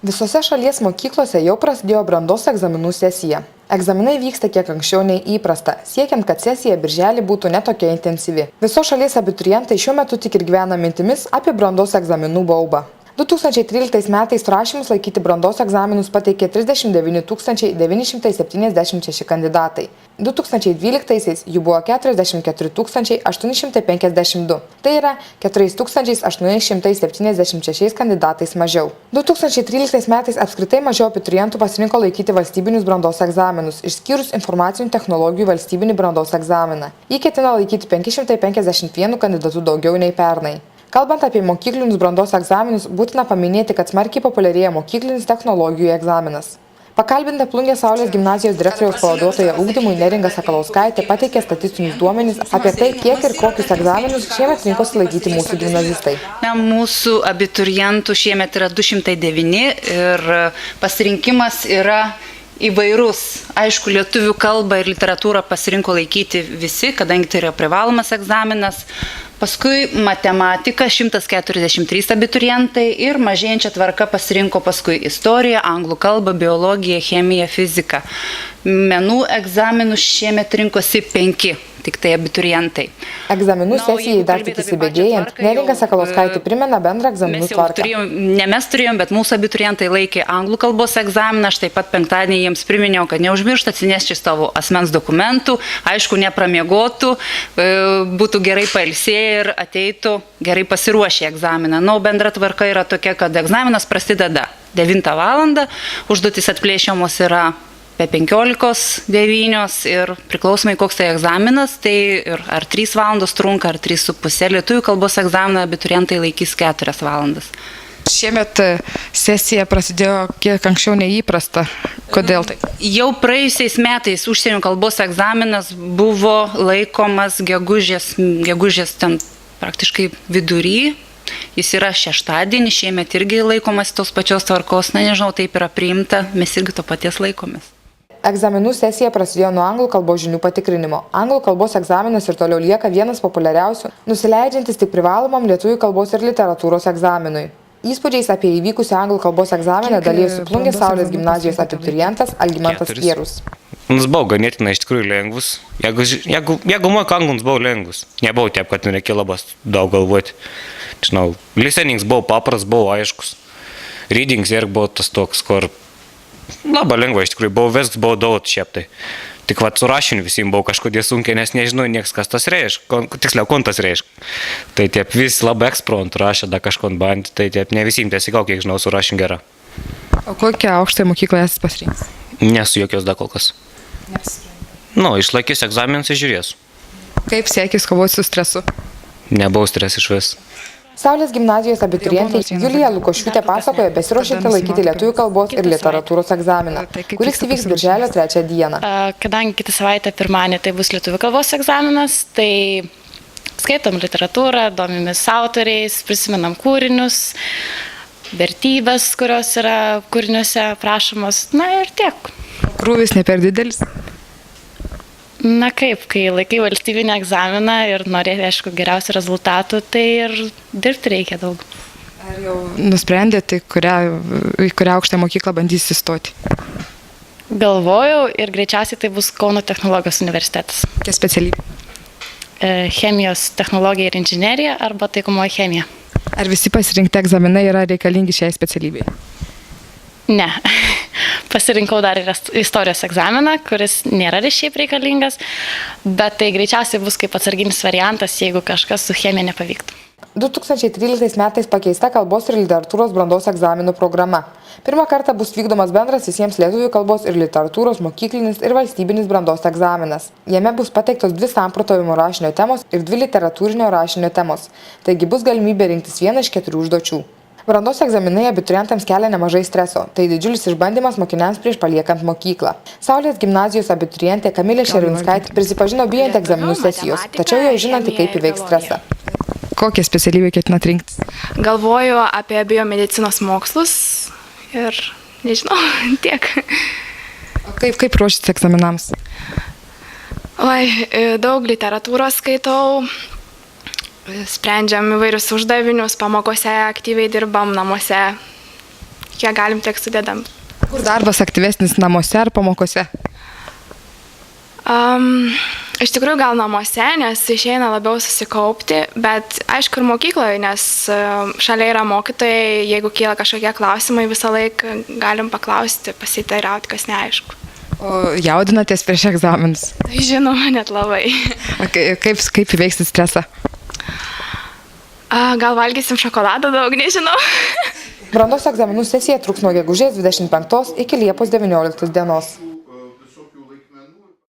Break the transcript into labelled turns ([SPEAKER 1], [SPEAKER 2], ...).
[SPEAKER 1] Visose šalies mokyklose jau prasidėjo brandos egzaminų sesija. Egzaminai vyksta kiek anksčiau nei įprasta, siekiant, kad sesija birželį būtų netokia intensyvi. Visos šalies abiturientai šiuo metu tik ir gyvena mintimis apie brandos egzaminų baubą. 2013 metais prašymus laikyti brandos egzaminus pateikė 39 976 kandidatai. 2012 jų buvo 44 852. Tai yra 4 876 kandidatais mažiau. 2013 metais apskritai mažiau abiturientų pasirinko laikyti valstybinius brandos egzaminus, išskyrus informacinių technologijų valstybinį brandos egzaminą. Jį ketina laikyti 551 kandidatų daugiau nei pernai. Kalbant apie mokyklinius brandos egzaminus, būtina paminėti, kad smarkiai populiarėja mokyklinis technologijų egzaminas. Pakalbinta Plungės Saulės gimnazijos direktoriaus pavaduotoja ugdymui Neringa Sakalauskaitė pateikė statistinius duomenis apie tai, kiek ir kokius egzaminus šiemet rinkosi laikyti mūsų gimnazistai.
[SPEAKER 2] Mūsų abiturientų šiemet yra 209 ir pasirinkimas yra įvairus. Aišku, lietuvių kalbą ir literatūrą pasirinko laikyti visi, kadangi tai yra privalomas egzaminas. Paskui matematika 143 abiturientai ir mažėjančia tvarka pasirinko paskui istoriją, anglų kalbą, biologiją, chemiją, fiziką. Menų egzaminus šiemet rinkosi 5, tik tai abiturientai.
[SPEAKER 1] Egzaminų sesijai dar tik įsibėgėjant, Neringa Sakalauskaitė primena bendrą egzaminų tvarką.
[SPEAKER 2] Ne mes turėjom, bet mūsų abiturientai laikė anglų kalbos egzaminą. Aš taip pat penktadienį jiems priminiau, kad neužmirštų atsinešti savo asmens dokumentų, aišku, nepramiegotų, būtų gerai pailsėję ir ateitų gerai pasiruošę egzaminą. Bendra tvarka yra tokia, kad egzaminas prasideda 9 valandą, užduotys atplėšiamos yra apie 15:09 ir priklausomai koks tai egzaminas, tai ir ar 3 valandos trunka, ar 3,5. Lietuvių kalbos egzaminą abiturientai laikys 4 valandas.
[SPEAKER 3] Šiemet sesija prasidėjo kiek anksčiau neįprasta. Kodėl tai?
[SPEAKER 2] Jau praėjusiais metais užsienio kalbos egzaminas buvo laikomas gegužės ten praktiškai vidury. Jis yra šeštadienį, šiemet irgi laikomas tos pačios tvarkos. Nežinau, taip yra priimta, mes irgi to paties laikomės.
[SPEAKER 1] Egzaminų sesija prasidėjo nuo anglų kalbos žinių patikrinimo. Anglų kalbos egzaminas ir toliau lieka vienas populiariausių, nusileidžiantis tik privalomam lietuvių kalbos ir literatūros egzaminui. Įspūdžiais apie įvykusią anglų kalbos egzaminą dalyjosi Plungės Saulės gimnazijos abiturientas Algimantas Kierus.
[SPEAKER 4] Mums buvo ganėtinai iš tikrųjų lengvus. Jeigu moka anglų, buvo lengvus. Nebuvo taip, kad nereikia labai daug galvoti. Žinau, listenings buvo papras, buvo aiškus. Readings irgi buvo tas toks, kur labai lengva iš tikrųjų. Buvo viskas, buvo daug šiaip tai. Tik su rašiniu visiems buvo kažkodėl sunkiai, nes nežinau nieks, kas tas reiškia, tiksliau, kon tas reiškia. Tai taip visi labai ekspromtu rašė, da kažkon bandė, tai taip ne visiems tiesiog, kiek žinau, su rašiniu gera.
[SPEAKER 3] O kokią aukštąją mokyklą esate pasirinkę?
[SPEAKER 4] Nesu jokios da kol kas. Išlaikys egzaminus ir žiūrės.
[SPEAKER 3] Kaip sekės kovoti su stresu?
[SPEAKER 4] Nebuvo stres iš vis.
[SPEAKER 1] Saulės gimnazijos abiturientė Julija Lukošiūtė pasakoja besiruošianti laikyti lietuvių kalbos ir literatūros egzaminą, kuris įvyks birželio 3 dieną.
[SPEAKER 5] Kadangi kitą savaitę pirmadienį tai bus lietuvių kalbos egzaminas, tai skaitom literatūrą, domimės autoriais, prisimenam kūrinius, vertybės, kurios yra kūriniuose aprašomos, ir tiek.
[SPEAKER 3] Krūvis ne per didelis?
[SPEAKER 5] Kai laikai valstybinį egzaminą ir norėti, aišku, geriausių rezultatų, tai ir dirbti reikia daug.
[SPEAKER 3] Ar jau nusprendėte, į kurią aukštąją mokyklą bandysite įstoti?
[SPEAKER 5] Galvojau ir greičiausiai tai bus Kauno technologijos universitetas.
[SPEAKER 3] Kokia specialybė?
[SPEAKER 5] Chemijos technologija ir inžinerija arba taikomoji chemija.
[SPEAKER 3] Ar visi pasirinkti egzaminai yra reikalingi šiai specialybei?
[SPEAKER 5] Ne. Pasirinkau dar ir istorijos egzaminą, kuris nėra šiaip reikalingas, bet tai greičiausiai bus kaip atsarginis variantas, jeigu kažkas su chemija nepavyktų.
[SPEAKER 1] 2013 metais pakeista kalbos ir literatūros brandos egzaminų programa. Pirmą kartą bus vykdomas bendras visiems lietuvių kalbos ir literatūros mokyklinis ir valstybinis brandos egzaminas. Jame bus pateiktos 2 samprotavimo rašinio temos ir 2 literatūrinio rašinio temos. Taigi bus galimybė rinktis vieną iš 4 užduočių. Brandos egzaminai abiturientams kelia nemažai streso. Tai didžiulis išbandymas mokiniams prieš paliekant mokyklą. Saulės gimnazijos abiturientė Kamilė Šervinskaitė prisipažino bijant egzaminų sesijos, tačiau jau žinanti, kaip įveiks stresą.
[SPEAKER 3] Kokią specialybę ketinat rinktis?
[SPEAKER 6] Galvoju apie biomedicinos mokslus ir nežinau, tiek.
[SPEAKER 3] O kaip ruošitės egzaminams?
[SPEAKER 6] Daug literatūros skaitau. Sprendžiam įvairius uždavinius, pamokose aktyviai dirbam, namuose kiek galim, tiek sudedam.
[SPEAKER 3] Kur darbas aktyvesnis, namuose ar pamokose?
[SPEAKER 6] Iš tikrųjų gal namuose, nes išeina labiau susikaupti, bet aišku ir mokykloje, nes šalia yra mokytojai, jeigu kyla kažkokie klausimai, visą laiką galim paklausti, pasiteirauti, kas neaišku.
[SPEAKER 3] O jaudinatės prieš egzaminus?
[SPEAKER 6] Tai žinoma, net labai.
[SPEAKER 3] Kaip įveiksit stresą?
[SPEAKER 6] Gal valgysim šokoladą daug, nežinau.
[SPEAKER 1] Brandos egzaminų sesija truks nuo gegužės 25 iki Liepos 19 dienos.